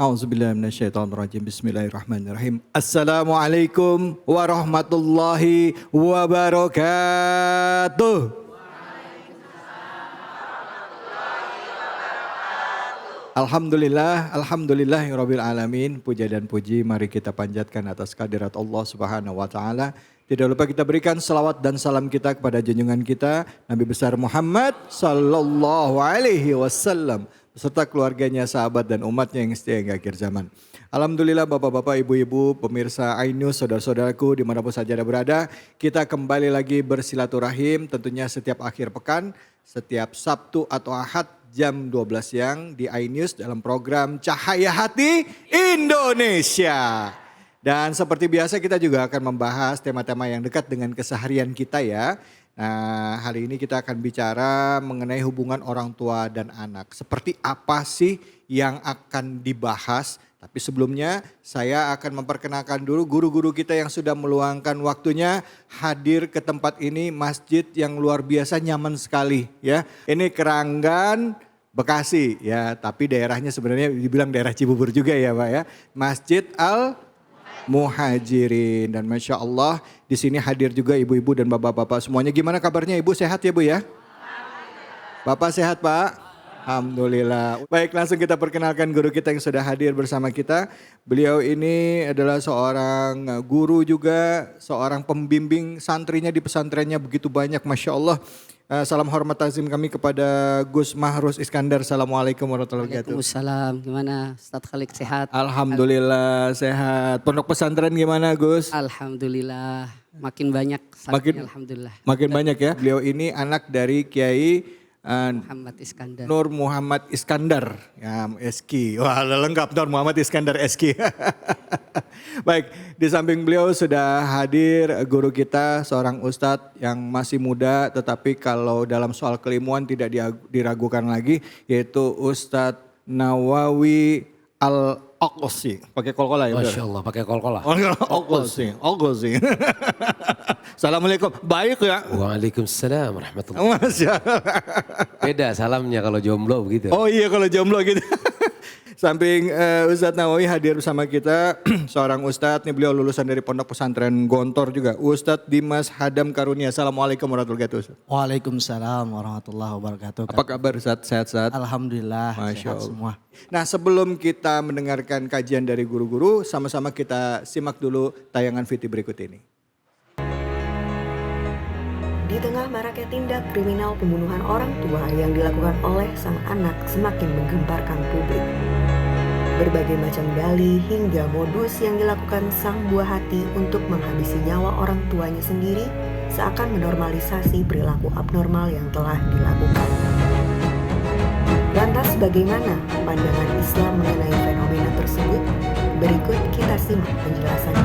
A'udzubillahi minasyaitonirrajim. Bismillahirrahmanirrahim. Assalamualaikum warahmatullahi wabarakatuh. Alhamdulillahirabbil alamin. Puja dan puji mari kita panjatkan atas kehadirat Allah Subhanahu wa taala. Tidak lupa kita berikan salawat dan salam kita kepada junjungan kita Nabi besar Muhammad sallallahu alaihi wasallam beserta keluarganya, sahabat dan umatnya yang setia hingga akhir zaman. Alhamdulillah bapak-bapak, ibu-ibu, pemirsa iNews, saudara-saudaraku dimanapun saja Anda berada. Kita kembali lagi bersilaturahim tentunya setiap akhir pekan, setiap Sabtu atau Ahad jam 12 siang di iNews dalam program Cahaya Hati Indonesia. Dan seperti biasa kita juga akan membahas tema-tema yang dekat dengan keseharian kita ya. Nah, hari ini kita akan bicara mengenai hubungan orang tua dan anak. Seperti apa sih yang akan dibahas? Tapi sebelumnya saya akan memperkenalkan dulu guru-guru kita yang sudah meluangkan waktunya hadir ke tempat ini, masjid yang luar biasa nyaman sekali ya. Ini Keranggan Bekasi ya, tapi daerahnya sebenarnya dibilang daerah Cibubur juga ya Pak ya. Masjid Al Muhajirin, dan Masya Allah di sini hadir juga ibu-ibu dan bapak-bapak semuanya. Gimana kabarnya Ibu, sehat ya Bu ya? Bapak sehat Pak? Alhamdulillah. Baik, langsung kita perkenalkan guru kita yang sudah hadir bersama kita. Beliau ini adalah seorang guru juga, seorang pembimbing santrinya di pesantrennya begitu banyak, Masya Allah. Salam hormat tazim kami kepada Gus Mahrus Iskandar. Assalamualaikum warahmatullahi wabarakatuh. Waalaikumsalam. Gimana Ustadz Khalid, sehat? Alhamdulillah sehat. Pondok pesantren gimana Gus? Alhamdulillah. Makin banyak. Alhamdulillah. Makin banyak ya. Beliau ini anak dari Kiai Muhammad Iskandar. Nur Muhammad Iskandar, ya SK. Wah lengkap Nur Muhammad Iskandar SK. Baik, di samping beliau sudah hadir guru kita seorang ustadz yang masih muda, tetapi kalau dalam soal keilmuan tidak diragukan lagi, yaitu Ustadz Nawawi Al-Aqsi. Pakai kol-kola ya? Masya Allah, pakai kol-kola. Aqsi. Assalamualaikum, baik ya? Waalaikumsalam warahmatullahi Masya Allah. Beda salamnya kalau jomblo begitu. Oh iya kalau jomblo gitu. Samping Ustadz Nawawi hadir bersama kita, seorang Ustadz, nih beliau lulusan dari Pondok Pesantren Gontor juga. Ustadz Dimas Hadam Karunia. Assalamualaikum warahmatullahi wabarakatuh. Waalaikumsalam warahmatullahi wabarakatuh. Apa kabar Ustadz? Sehat-sehat? Alhamdulillah, Masya sehat Allah. semua. Nah sebelum kita mendengarkan kajian dari guru-guru, sama-sama kita simak dulu tayangan VT berikut ini. Di tengah maraknya tindak kriminal pembunuhan orang tua yang dilakukan oleh sang anak semakin menggemparkan publik. Berbagai macam dalih hingga modus yang dilakukan sang buah hati untuk menghabisi nyawa orang tuanya sendiri seakan menormalisasi perilaku abnormal yang telah dilakukan. Lantas bagaimana pandangan Islam mengenai fenomena tersebut? Berikut kita simak penjelasannya.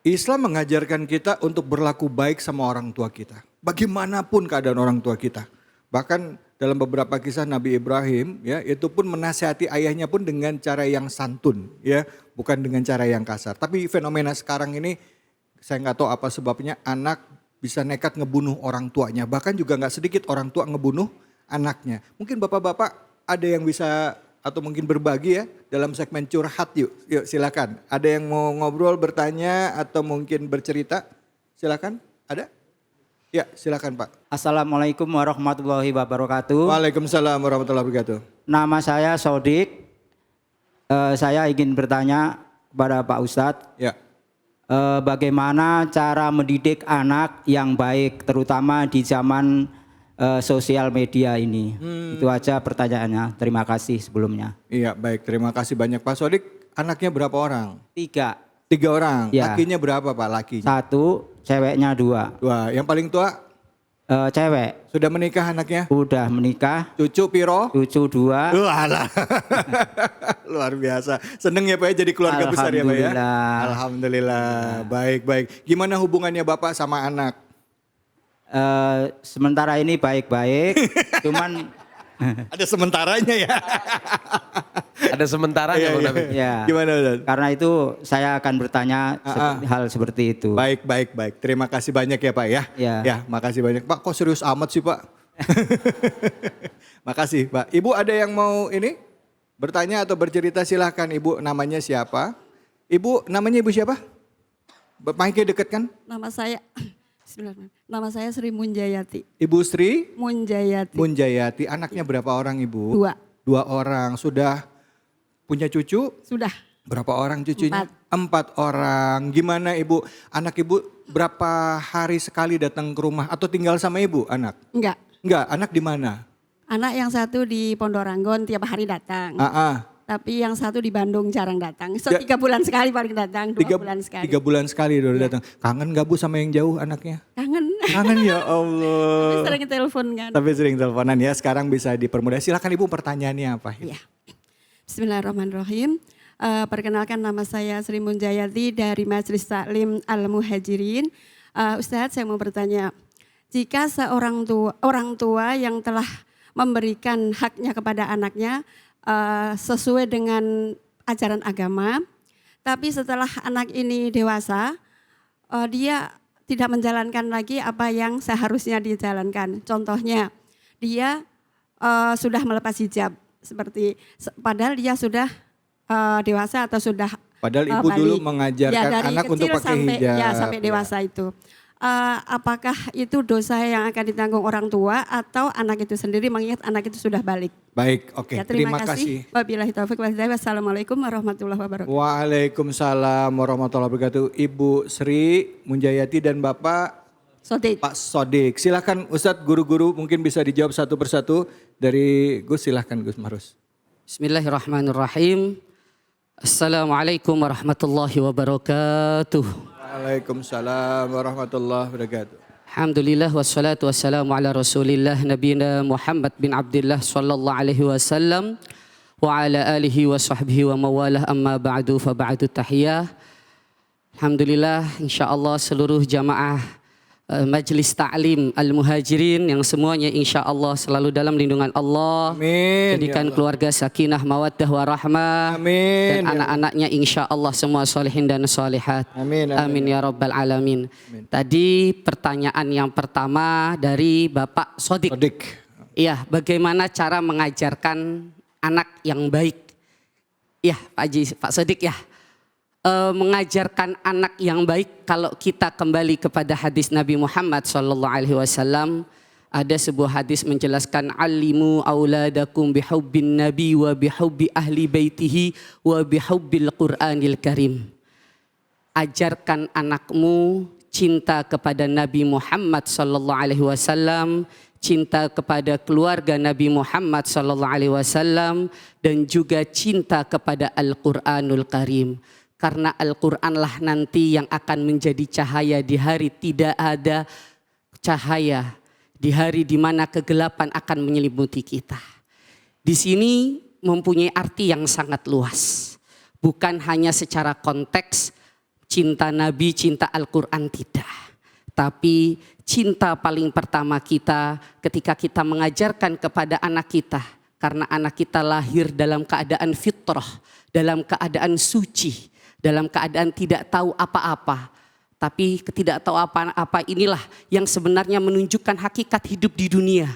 Islam mengajarkan kita untuk berlaku baik sama orang tua kita. Bagaimanapun keadaan orang tua kita. Bahkan dalam beberapa kisah Nabi Ibrahim ya, itu pun menasihati ayahnya pun dengan cara yang santun ya, bukan dengan cara yang kasar. Tapi fenomena sekarang ini saya nggak tahu apa sebabnya anak bisa nekat ngebunuh orang tuanya. Bahkan juga nggak sedikit orang tua ngebunuh anaknya. Mungkin bapak-bapak ada yang bisa atau mungkin berbagi ya dalam segmen curhat yuk. Yuk silakan. Ada yang mau ngobrol, bertanya atau mungkin bercerita? Silakan. Ada? Ya silakan Pak. Assalamualaikum warahmatullahi wabarakatuh. Waalaikumsalam warahmatullahi wabarakatuh. Nama saya Sodik. Saya ingin bertanya kepada Pak Ustadz. Ya. Bagaimana cara mendidik anak yang baik terutama di zaman sosial media ini. Itu aja pertanyaannya. Terima kasih sebelumnya. Iya baik, terima kasih banyak Pak Sodik. Anaknya berapa orang? 3. 3 orang. Ya. Lakinya berapa Pak lakinya? 1, ceweknya 2. 2. Yang paling tua? Cewek. Sudah menikah anaknya? Udah menikah. Cucu piro? Cucu 2. Walah. Luar biasa. Seneng ya Pak ya jadi keluarga besar ya Pak ya? Alhamdulillah. Baik. Gimana hubungannya Bapak sama anak? Sementara ini baik-baik. Cuman ada sementaranya ya. Ada sementaranya Bang David. ya. Gimana Ustaz? Karena itu saya akan bertanya hal seperti itu. Baik. Terima kasih banyak ya Pak ya. Ya. Ya, makasih banyak. Pak kok serius amat sih Pak? Makasih Pak. Ibu ada yang mau ini bertanya atau bercerita, silahkan Ibu, namanya siapa? Ibu namanya Ibu siapa? Mic-nya deket kan? Nama saya Bismillahirrahmanirrahim. Nama saya Sri Munjayati. Ibu Sri Munjayati. Munjayati. Anaknya berapa orang Ibu? 2. 2 orang. Sudah punya cucu? Sudah. Berapa orang cucunya? 4. 4 orang. Gimana Ibu? Anak Ibu berapa hari sekali datang ke rumah atau tinggal sama Ibu anak? Enggak. Enggak, anak di mana? Anak yang satu di Pondok Ranggon tiap hari datang. Tapi yang satu di Bandung jarang datang. 3 bulan sekali paling datang, 2 bulan sekali. 3 bulan sekali udah datang. Kangen gak Bu sama yang jauh anaknya? Kangen. Kangen ya Allah. Tapi sering telepon kan. Tapi sering teleponan ya, sekarang bisa dipermudah. Silakan Ibu, pertanyaannya apa? Iya. Bismillahirrahmanirrahim. Perkenalkan, nama saya Sri Munjayati dari Majelis Taklim Al-Muhajirin. Ustadz, saya mau bertanya, jika seorang orang tua yang telah memberikan haknya kepada anaknya sesuai dengan ajaran agama, tapi setelah anak ini dewasa, dia tidak menjalankan lagi apa yang seharusnya dijalankan. Contohnya, dia sudah melepas hijab, padahal dia sudah dewasa atau sudah Padahal Ibu dulu mengajarkan dari anak untuk pakai hijab. Ya, sampai dewasa itu. Apakah itu dosa yang akan ditanggung orang tua atau anak itu sendiri mengingat anak itu sudah balik? Baik, oke. Ya, Terima kasih. Wabillahi taufiq wal hidayah. Wassalamualaikum warahmatullahi wabarakatuh. Waalaikumsalam warahmatullahi wabarakatuh. Ibu Sri Munjayati dan Bapak Sodik. Pak Sodik. Silakan Ustadz, guru-guru mungkin bisa dijawab satu persatu. Dari Gus, silahkan Gus Marus. Bismillahirrahmanirrahim. Assalamualaikum warahmatullahi wabarakatuh. Waalaikumsalam warahmatullahi wabarakatuh. Alhamdulillah wassalatu wassalamu ala rasulillah nabiyina Muhammad bin Abdullah sallallahu alaihi wasallam wa ala alihi wa sahbihi wa mawalah, amma ba'du fa ba'du tahiyah. Alhamdulillah, insyaallah seluruh jamaah Majelis Ta'lim Al-Muhajirin yang semuanya insyaallah selalu dalam lindungan Allah. Amin. Jadikan keluarga sakinah mawaddah warahmah. Amin. Dan anak-anaknya insyaallah semua solihin dan solihat. Amin. Amin ya rabbal alamin. Tadi pertanyaan yang pertama dari Bapak Sodik. Iya, bagaimana cara mengajarkan anak yang baik? Iya, Pak Haji, Pak Sodik ya. Mengajarkan anak yang baik, kalau kita kembali kepada hadis Nabi Muhammad SAW, ada sebuah hadis menjelaskan alimu auladakum bihubbin nabi wa bihubbi ahli baitihi wa bihubbil Qur'anil Karim. Ajarkan anakmu cinta kepada Nabi Muhammad SAW, cinta kepada keluarga Nabi Muhammad SAW, dan juga cinta kepada Al-Quranul Karim. Karena Al-Quranlah nanti yang akan menjadi cahaya di hari tidak ada cahaya, di hari di mana kegelapan akan menyelimuti kita. Di sini mempunyai arti yang sangat luas. Bukan hanya secara konteks cinta Nabi, cinta Al-Quran, tidak. Tapi cinta paling pertama kita ketika kita mengajarkan kepada anak kita. Karena anak kita lahir dalam keadaan fitrah, dalam keadaan suci, dalam keadaan tidak tahu apa-apa. Tapi ketidaktahu apa-apa inilah yang sebenarnya menunjukkan hakikat hidup di dunia.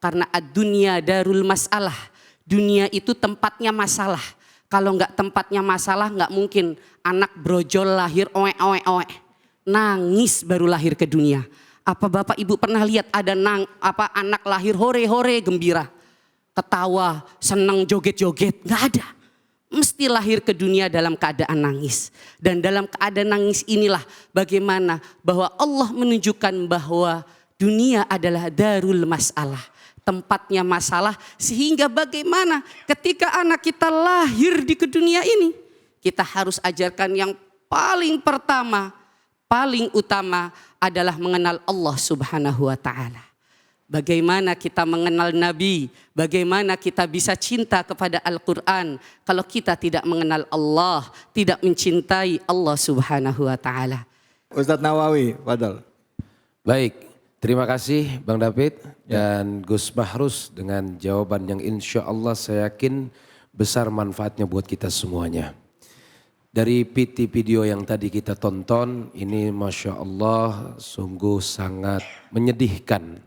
Karena ad-dunya darul masalah. Dunia itu tempatnya masalah. Kalau enggak tempatnya masalah, enggak mungkin anak brojol lahir oe. Nangis baru lahir ke dunia. Apa Bapak Ibu pernah lihat ada anak lahir hore-hore gembira, ketawa, senang, joget-joget? Enggak ada. Mesti lahir ke dunia dalam keadaan nangis. Dan dalam keadaan nangis inilah bagaimana bahwa Allah menunjukkan bahwa dunia adalah darul masalah. Tempatnya masalah, sehingga bagaimana ketika anak kita lahir di ke dunia ini, kita harus ajarkan yang paling pertama, paling utama adalah mengenal Allah Subhanahu wa ta'ala. Bagaimana kita mengenal Nabi, bagaimana kita bisa cinta kepada Al-Quran kalau kita tidak mengenal Allah, tidak mencintai Allah Subhanahu wa ta'ala. Ustadz Nawawi, Fadal. Baik, terima kasih Bang David dan Gus Mahrus dengan jawaban yang insya Allah saya yakin besar manfaatnya buat kita semuanya. Dari PT video yang tadi kita tonton, ini Masya Allah sungguh sangat menyedihkan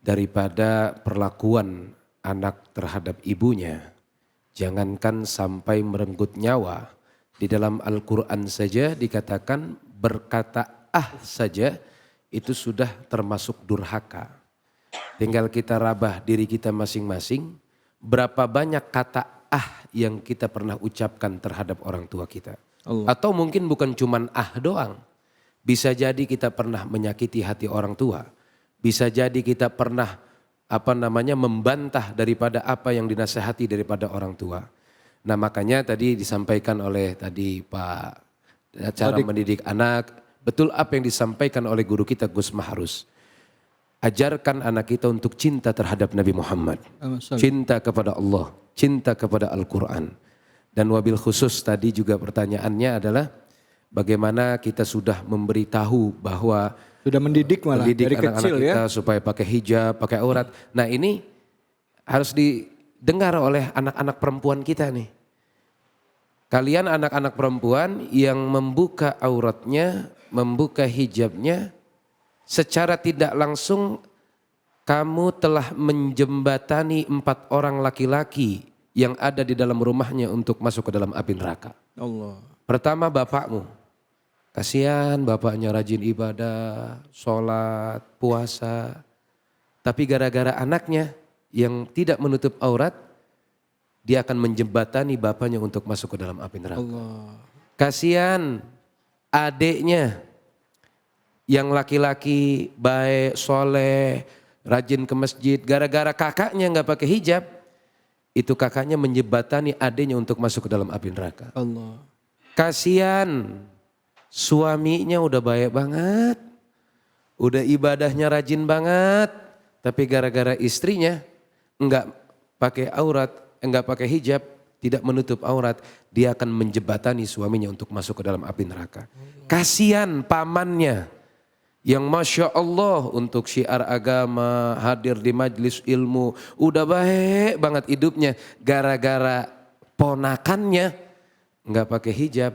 daripada perlakuan anak terhadap ibunya, jangankan sampai merenggut nyawa. Di dalam Al-Quran saja dikatakan berkata saja itu sudah termasuk durhaka. Tinggal kita rabah diri kita masing-masing, berapa banyak kata yang kita pernah ucapkan terhadap orang tua kita. Atau mungkin bukan cuman doang. Bisa jadi kita pernah menyakiti hati orang tua. Bisa jadi kita pernah membantah daripada apa yang dinasihati daripada orang tua. Nah makanya tadi disampaikan oleh tadi Pak, cara mendidik anak, betul apa yang disampaikan oleh guru kita Gus Mahrus. Ajarkan anak kita untuk cinta terhadap Nabi Muhammad, cinta kepada Allah, cinta kepada Al-Quran. Dan wabil khusus tadi juga pertanyaannya adalah bagaimana kita sudah memberitahu bahwa sudah mendidik malah dari anak-anak kecil kita ya. supaya pakai hijab, pakai aurat. Nah ini harus didengar oleh anak-anak perempuan kita nih. Kalian anak-anak perempuan yang membuka auratnya, membuka hijabnya, secara tidak langsung kamu telah menjembatani 4 orang laki-laki yang ada di dalam rumahnya untuk masuk ke dalam api neraka. Allah. Pertama bapakmu. Kasihan bapaknya rajin ibadah, sholat, puasa. Tapi gara-gara anaknya yang tidak menutup aurat, dia akan menjembatani bapaknya untuk masuk ke dalam api neraka. Kasihan adiknya yang laki-laki baik, soleh, rajin ke masjid. Gara-gara kakaknya nggak pakai hijab, itu kakaknya menjembatani adiknya untuk masuk ke dalam api neraka. Allah. Kasihan suaminya udah baik banget, udah ibadahnya rajin banget, tapi gara-gara istrinya enggak pakai aurat, enggak pakai hijab, tidak menutup aurat, dia akan menjembatani suaminya untuk masuk ke dalam api neraka. Kasihan pamannya yang Masya Allah untuk syiar agama, hadir di majelis ilmu, udah baik banget hidupnya, gara-gara ponakannya enggak pakai hijab.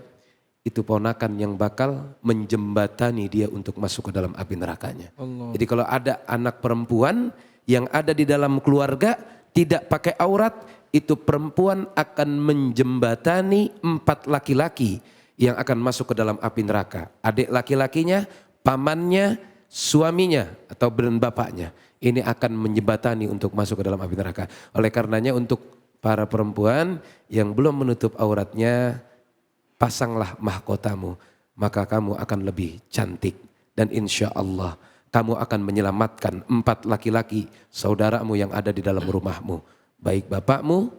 Itu ponakan yang bakal menjembatani dia untuk masuk ke dalam api nerakanya. Jadi kalau ada anak perempuan yang ada di dalam keluarga tidak pakai aurat, itu perempuan akan menjembatani 4 laki-laki yang akan masuk ke dalam api neraka. Adik laki-lakinya, pamannya, suaminya atau bapaknya. Ini akan menjembatani untuk masuk ke dalam api neraka. Oleh karenanya untuk para perempuan yang belum menutup auratnya, pasanglah mahkotamu, maka kamu akan lebih cantik. Dan insya Allah kamu akan menyelamatkan 4 laki-laki saudaramu yang ada di dalam rumahmu. Baik bapakmu,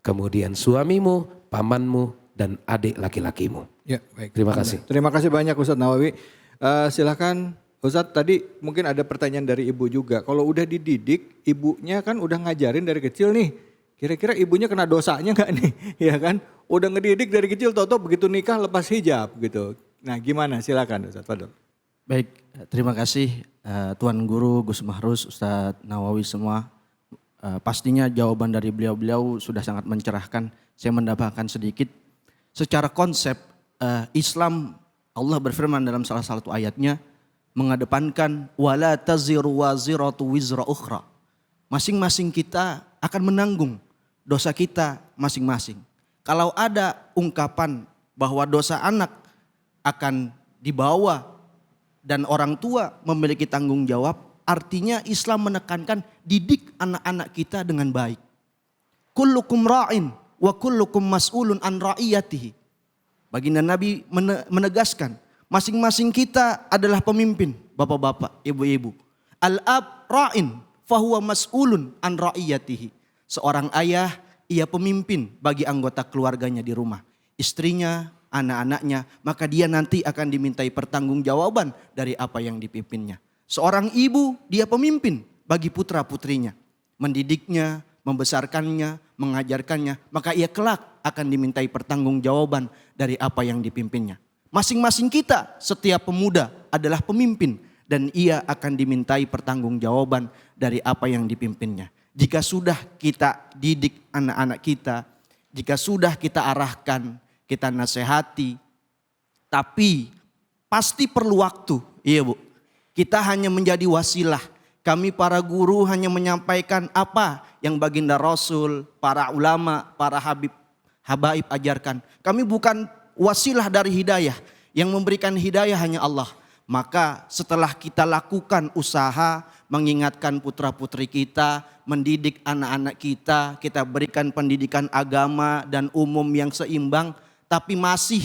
kemudian suamimu, pamanmu, dan adik laki-lakimu. Ya, baik. Terima kasih. Terima kasih banyak Ustadz Nawawi. Silakan Ustadz, tadi mungkin ada pertanyaan dari ibu juga. Kalau udah dididik, ibunya kan udah ngajarin dari kecil nih. Kira-kira ibunya kena dosanya enggak nih? Ya kan? Udah ngedidik dari kecil, toto begitu nikah lepas hijab gitu. Nah gimana? Silakan Ustadz Fadol. Baik, terima kasih Tuan Guru Gus Mahrus, Ustadz Nawawi semua. Pastinya jawaban dari beliau-beliau sudah sangat mencerahkan. Saya mendapatkan sedikit. Secara konsep Islam, Allah berfirman dalam salah satu ayatnya, mengedepankan wala taziru waziratu wizra ukhra. Masing-masing kita akan menanggung dosa kita masing-masing. Kalau ada ungkapan bahwa dosa anak akan dibawa dan orang tua memiliki tanggung jawab, artinya Islam menekankan didik anak-anak kita dengan baik. Kullukum ra'in wa kullukum mas'ulun an ra'iyatihi. Baginda Nabi menegaskan, masing-masing kita adalah pemimpin, bapak-bapak, ibu-ibu. Al-ab ra'in fahuwa mas'ulun an ra'iyatihi. Seorang ayah, ia pemimpin bagi anggota keluarganya di rumah. Istrinya, anak-anaknya, maka dia nanti akan dimintai pertanggungjawaban dari apa yang dipimpinnya. Seorang ibu, dia pemimpin bagi putra-putrinya. Mendidiknya, membesarkannya, mengajarkannya, maka ia kelak akan dimintai pertanggungjawaban dari apa yang dipimpinnya. Masing-masing kita, setiap pemuda adalah pemimpin dan ia akan dimintai pertanggungjawaban dari apa yang dipimpinnya. Jika sudah kita didik anak-anak kita, jika sudah kita arahkan, kita nasihati, tapi pasti perlu waktu, iya Bu. Kita hanya menjadi wasilah Kami para guru hanya menyampaikan apa yang baginda Rasul, para ulama, para habaib ajarkan. Kami bukan wasilah dari hidayah. Yang memberikan hidayah hanya Allah. Maka setelah kita lakukan usaha mengingatkan putra-putri kita, mendidik anak-anak kita, kita berikan pendidikan agama dan umum yang seimbang, tapi masih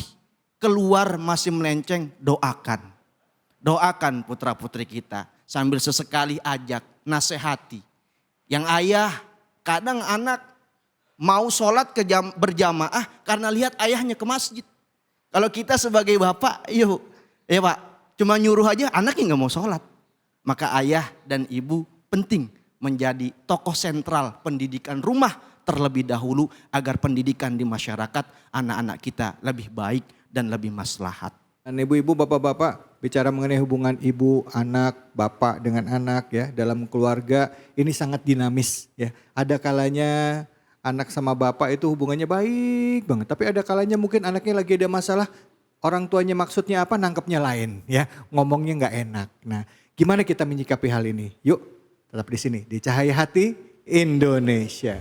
keluar, masih melenceng, doakan. Doakan putra-putri kita sambil sesekali ajak, nasihati. Yang ayah, kadang anak mau sholat berjamaah karena lihat ayahnya ke masjid. Kalau kita sebagai bapak, yuk, ya pak, cuma nyuruh aja anaknya nggak mau sholat. Maka ayah dan ibu penting menjadi tokoh sentral pendidikan rumah terlebih dahulu agar pendidikan di masyarakat anak-anak kita lebih baik dan lebih maslahat. Dan ibu-ibu, bapak-bapak, bicara mengenai hubungan ibu, anak, bapak dengan anak ya dalam keluarga ini sangat dinamis ya. Ada kalanya anak sama bapak itu hubungannya baik banget, tapi ada kalanya mungkin anaknya lagi ada masalah, orang tuanya maksudnya apa, nangkepnya lain ya, ngomongnya nggak enak. Nah, gimana kita menyikapi hal ini? Yuk, tetap di sini di Cahaya Hati Indonesia.